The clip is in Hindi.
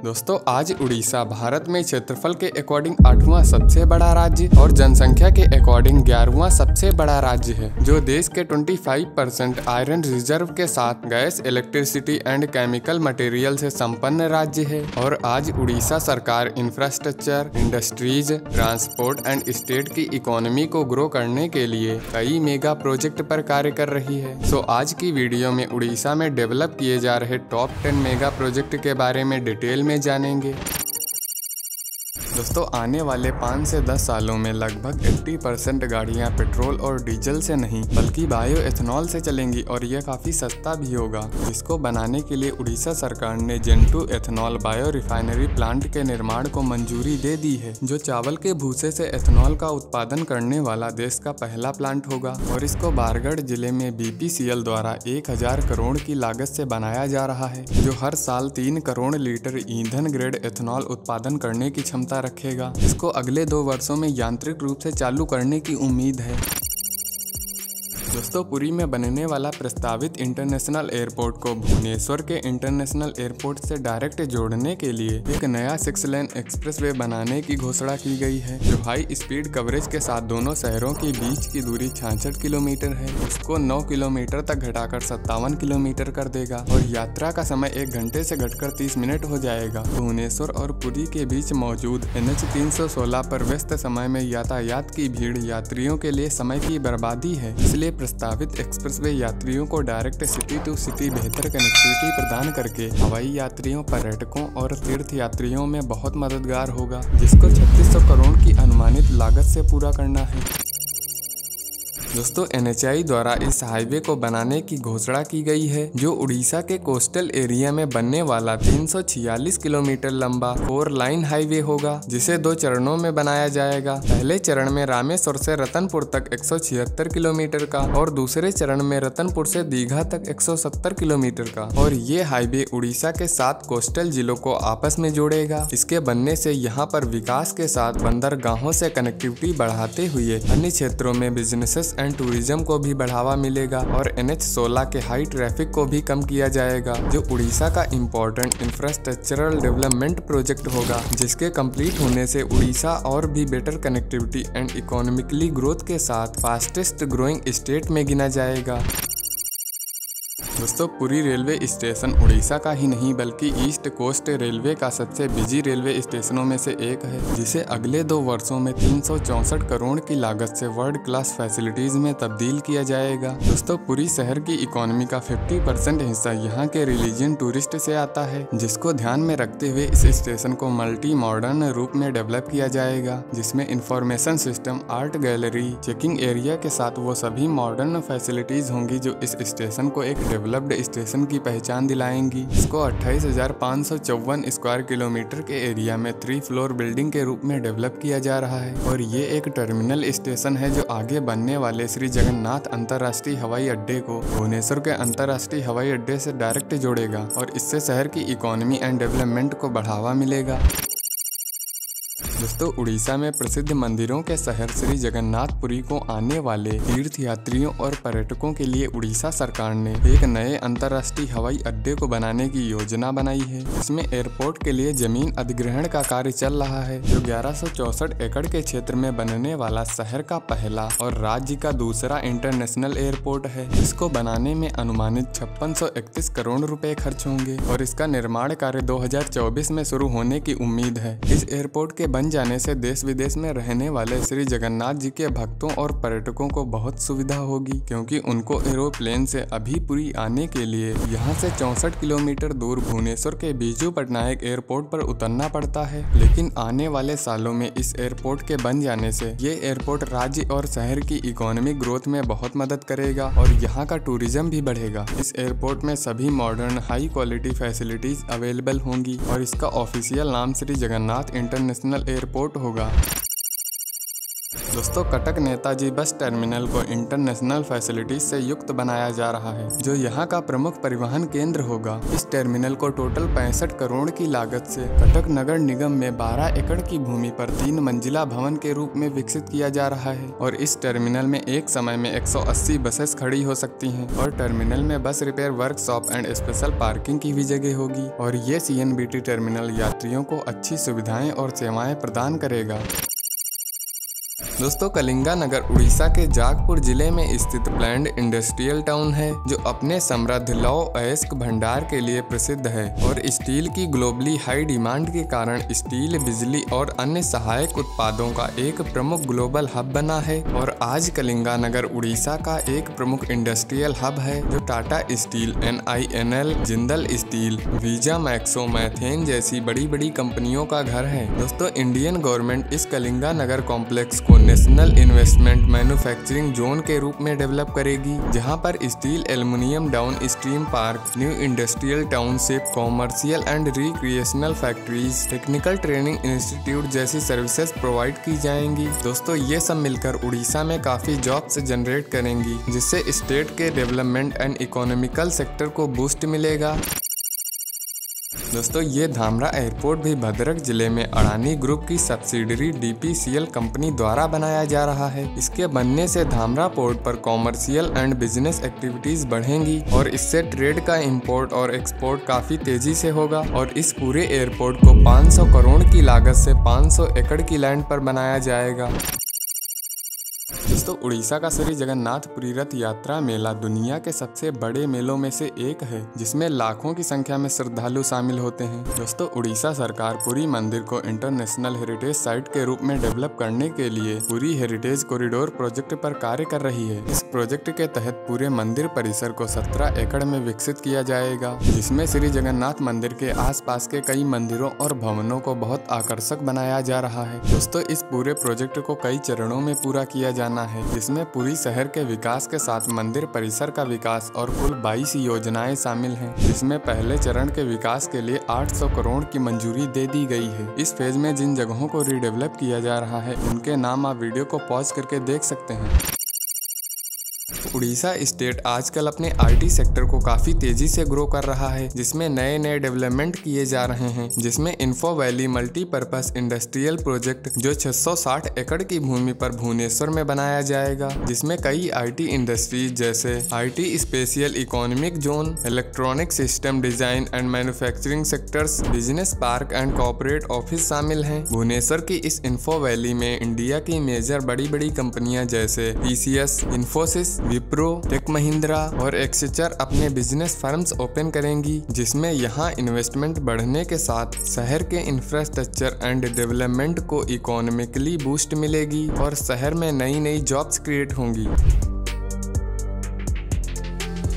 दोस्तों आज उड़ीसा भारत में क्षेत्रफल के अकॉर्डिंग 8वां सबसे बड़ा राज्य और जनसंख्या के अकॉर्डिंग 11वां सबसे बड़ा राज्य है, जो देश के 25% आयरन रिजर्व के साथ gas, electricity and chemical material से संपन्न राज्य है। और आज उड़ीसा सरकार infrastructure, industries, transport and state की इकोनॉमी को ग्रो करने के लिए कई मेगा प्रोजेक्ट पर कार्य कर रही है। सो आज की वीडियो में उड़ीसा में डेवलप किए जा रहे टॉप 10 मेगा प्रोजेक्ट के बारे में डिटेल में जानेंगे। दोस्तों आने वाले 5 से 10 सालों में लगभग 80% गाड़ियां पेट्रोल और डीजल से नहीं बल्कि बायो एथेनॉल से चलेंगी और यह काफ़ी सस्ता भी होगा, जिसको बनाने के लिए उड़ीसा सरकार ने जेन 2 एथेनॉल बायो रिफाइनरी प्लांट के निर्माण को मंजूरी दे दी है, जो चावल के भूसे से एथेनॉल का उत्पादन करने वाला देश का पहला प्लांट होगा। और इसको बारगढ़ जिले में BPCL द्वारा 1000 करोड़ की लागत से बनाया जा रहा है, जो हर साल 3 करोड़ लीटर ईंधन ग्रेड एथेनॉल उत्पादन करने की क्षमता रखेगा। इसको अगले 2 वर्षों में यांत्रिक रूप से चालू करने की उम्मीद है। दोस्तों पुरी में बनने वाला प्रस्तावित इंटरनेशनल एयरपोर्ट को भुवनेश्वर के इंटरनेशनल एयरपोर्ट से डायरेक्ट जोड़ने के लिए एक नया 6 लेन एक्सप्रेसवे बनाने की घोषणा की गई है, जो हाई स्पीड कवरेज के साथ दोनों शहरों के बीच की दूरी 66 किलोमीटर है। इसको 9 किलोमीटर तक घटाकर 57 किलोमीटर कर देगा और यात्रा का समय 1 घंटे से घटकर 30 मिनट हो जाएगा। भुवनेश्वर और पुरी के बीच मौजूद NH 316 पर व्यस्त समय में यातायात की भीड़ यात्रियों के लिए समय की बर्बादी है, इसलिए प्रस्तावित एक्सप्रेसवे यात्रियों को डायरेक्ट सिटी टू सिटी बेहतर कनेक्टिविटी प्रदान करके हवाई यात्रियों, पर्यटकों और तीर्थ यात्रियों में बहुत मददगार होगा, जिसको 3600 करोड़ की अनुमानित लागत से पूरा करना है। दोस्तों NHAI द्वारा इस हाईवे को बनाने की घोषणा की गई है, जो उड़ीसा के कोस्टल एरिया में बनने वाला 346 किलोमीटर लंबा 4 लाइन हाईवे होगा, जिसे 2 चरणों में बनाया जाएगा। पहले चरण में रामेश्वर से रतनपुर तक 176 किलोमीटर का और दूसरे चरण में रतनपुर से दीघा तक 170 किलोमीटर का। और ये हाईवे उड़ीसा के 7 कोस्टल जिलों को आपस में जोड़ेगा। इसके बनने से यहाँ पर विकास के साथ बंदरगाहों से कनेक्टिविटी बढ़ाते हुए अन्य क्षेत्रों में बिजनेसेस एंड टूरिज्म को भी बढ़ावा मिलेगा और NH 16 के हाई ट्रैफिक को भी कम किया जाएगा, जो उड़ीसा का इम्पोर्टेंट इंफ्रास्ट्रक्चरल डेवलपमेंट प्रोजेक्ट होगा, जिसके कंप्लीट होने से उड़ीसा और भी better connectivity and economically growth के साथ फास्टेस्ट ग्रोइंग स्टेट में गिना जाएगा। दोस्तों पुरी रेलवे स्टेशन उड़ीसा का ही नहीं बल्कि ईस्ट कोस्ट रेलवे का सबसे बिजी रेलवे स्टेशनों में से एक है, जिसे अगले 2 वर्षों में 364 करोड़ की लागत से वर्ल्ड क्लास फैसिलिटीज में तब्दील किया जाएगा। दोस्तों पुरी शहर की इकोनॉमी का 50% हिस्सा यहाँ के रिलीजियन टूरिस्ट से आता है, जिसको ध्यान में रखते हुए इस स्टेशन को मल्टी मॉडर्न रूप में डेवलप किया जाएगा, जिसमें information system, art gallery, checking area के साथ वो सभी मॉडर्न फैसिलिटीज होंगी जो इस स्टेशन को एक डेवलप्ड स्टेशन की पहचान दिलाएंगी। इसको 28,554 स्क्वायर किलोमीटर के एरिया में 3 फ्लोर बिल्डिंग के रूप में डेवलप किया जा रहा है और ये एक टर्मिनल स्टेशन है, जो आगे बनने वाले श्री जगन्नाथ अंतर्राष्ट्रीय हवाई अड्डे को भुवनेश्वर के अंतर्राष्ट्रीय हवाई अड्डे से डायरेक्ट जोड़ेगा और इससे शहर की इकोनॉमी एंड डेवलपमेंट को बढ़ावा मिलेगा। दोस्तों उड़ीसा में प्रसिद्ध मंदिरों के शहर श्री जगन्नाथपुरी को आने वाले तीर्थ यात्रियों और पर्यटकों के लिए उड़ीसा सरकार ने एक नए अंतर्राष्ट्रीय हवाई अड्डे को बनाने की योजना बनाई है। इसमें एयरपोर्ट के लिए जमीन अधिग्रहण का कार्य चल रहा है, जो 1164 एकड़ के क्षेत्र में बनने वाला शहर का पहला और राज्य का दूसरा इंटरनेशनल एयरपोर्ट है। इसको बनाने में अनुमानित 5631 करोड़ रुपए खर्च होंगे और इसका निर्माण कार्य 2024 में शुरू होने की उम्मीद है। इस एयरपोर्ट के बन जाने से देश विदेश में रहने वाले श्री जगन्नाथ जी के भक्तों और पर्यटकों को बहुत सुविधा होगी, क्योंकि उनको एरोप्लेन से अभी पुरी आने के लिए यहाँ से 64 किलोमीटर दूर भुवनेश्वर के बीजू पटनायक एयरपोर्ट पर उतरना पड़ता है। लेकिन आने वाले सालों में इस एयरपोर्ट के बन जाने से ये एयरपोर्ट राज्य और शहर की इकोनॉमिक ग्रोथ में बहुत मदद करेगा और यहाँ का टूरिज्म भी बढ़ेगा। इस एयरपोर्ट में सभी modern high quality facilities available होंगी और इसका ऑफिशियल नाम श्री जगन्नाथ इंटरनेशनल एयरपोर्ट होगा। दोस्तों कटक नेताजी बस टर्मिनल को इंटरनेशनल फैसिलिटीज से युक्त बनाया जा रहा है, जो यहाँ का प्रमुख परिवहन केंद्र होगा। इस टर्मिनल को टोटल 65 करोड़ की लागत से कटक नगर निगम में 12 एकड़ की भूमि पर 3 मंजिला भवन के रूप में विकसित किया जा रहा है और इस टर्मिनल में एक समय में 180 बसेस खड़ी हो सकती हैं और टर्मिनल में बस repair workshop and special parking की भी जगह होगी और ये CNBT टर्मिनल यात्रियों को अच्छी सुविधाएं और सेवाएं प्रदान करेगा। दोस्तों कलिंगा नगर उड़ीसा के जागपुर जिले में स्थित प्लैंड इंडस्ट्रियल टाउन है, जो अपने समृद्ध लौह अयस्क भंडार के लिए प्रसिद्ध है और स्टील की ग्लोबली हाई डिमांड के कारण स्टील, बिजली और अन्य सहायक उत्पादों का एक प्रमुख ग्लोबल हब बना है। और आज कलिंगा नगर उड़ीसा का एक प्रमुख इंडस्ट्रियल हब है, जो Tata steel, NINL, Jindal steel, visa, Maxo, methane जैसी बड़ी बड़ी कंपनियों का घर है। दोस्तों इंडियन गवर्नमेंट इस कलिंगा नगर कॉम्प्लेक्स को नेशनल इन्वेस्टमेंट मैन्युफैक्चरिंग जोन के रूप में डेवलप करेगी, जहां पर steel, aluminium down stream park, new industrial township, commercial and recreational factories, technical training institute जैसी सर्विसेज प्रोवाइड की जाएंगी। दोस्तों ये सब मिलकर उड़ीसा में काफी जॉब्स जनरेट करेंगी, जिससे स्टेट के डेवलपमेंट एंड इकोनॉमिकल सेक्टर को बूस्ट मिलेगा। दोस्तों ये धामरा एयरपोर्ट भी भद्रक जिले में अडानी ग्रुप की सब्सिडरी DPCL कंपनी द्वारा बनाया जा रहा है। इसके बनने से धामरा पोर्ट पर कॉमर्शियल एंड बिजनेस एक्टिविटीज बढ़ेंगी और इससे ट्रेड का इंपोर्ट और एक्सपोर्ट काफी तेजी से होगा और इस पूरे एयरपोर्ट को 500 करोड़ की लागत से 500 एकड़ की लैंड पर बनाया जाएगा। दोस्तों उड़ीसा का श्री जगन्नाथपुरी रथ यात्रा मेला दुनिया के सबसे बड़े मेलों में से एक है, जिसमें लाखों की संख्या में श्रद्धालु शामिल होते हैं। दोस्तों उड़ीसा सरकार पुरी मंदिर को इंटरनेशनल हेरिटेज साइट के रूप में डेवलप करने के लिए पुरी हेरिटेज कॉरिडोर प्रोजेक्ट पर कार्य कर रही है। इस प्रोजेक्ट के तहत पूरे मंदिर परिसर को 17 एकड़ में विकसित किया जाएगा, जिसमें श्री जगन्नाथ मंदिर के आसपास के कई मंदिरों और भवनों को बहुत आकर्षक बनाया जा रहा है। दोस्तों इस पूरे प्रोजेक्ट को कई चरणों में पूरा किया जाना है, जिसमें पूरी शहर के विकास के साथ मंदिर परिसर का विकास और कुल 22 योजनाएं शामिल हैं, जिसमें पहले चरण के विकास के लिए 800 करोड़ की मंजूरी दे दी गई है। इस फेज में जिन जगहों को रीडेवलप किया जा रहा है उनके नाम आप वीडियो को पॉज करके देख सकते हैं। उड़ीसा स्टेट आजकल अपने IT सेक्टर को काफी तेजी से ग्रो कर रहा है, जिसमें नए नए डेवलपमेंट किए जा रहे हैं, जिसमें info valley multipurpose industrial project जो 660 एकड़ की भूमि पर भुवनेश्वर में बनाया जाएगा, जिसमें कई IT इंडस्ट्रीज जैसे IT special economic zone, electronic system design and manufacturing sectors, business park and corporate office शामिल हैं। भुवनेश्वर की इस इन्फो वैली में इंडिया की मेजर बड़ी बड़ी कंपनियां जैसे TCS, इन्फोसिस, विप्रो, टेक महिंद्रा और एक्सेंचर अपने बिजनेस फर्म्स ओपन करेंगी, जिसमें यहाँ इन्वेस्टमेंट बढ़ने के साथ शहर के इंफ्रास्ट्रक्चर एंड डेवलपमेंट को इकोनॉमिकली बूस्ट मिलेगी और शहर में नई नई जॉब्स क्रिएट होंगी।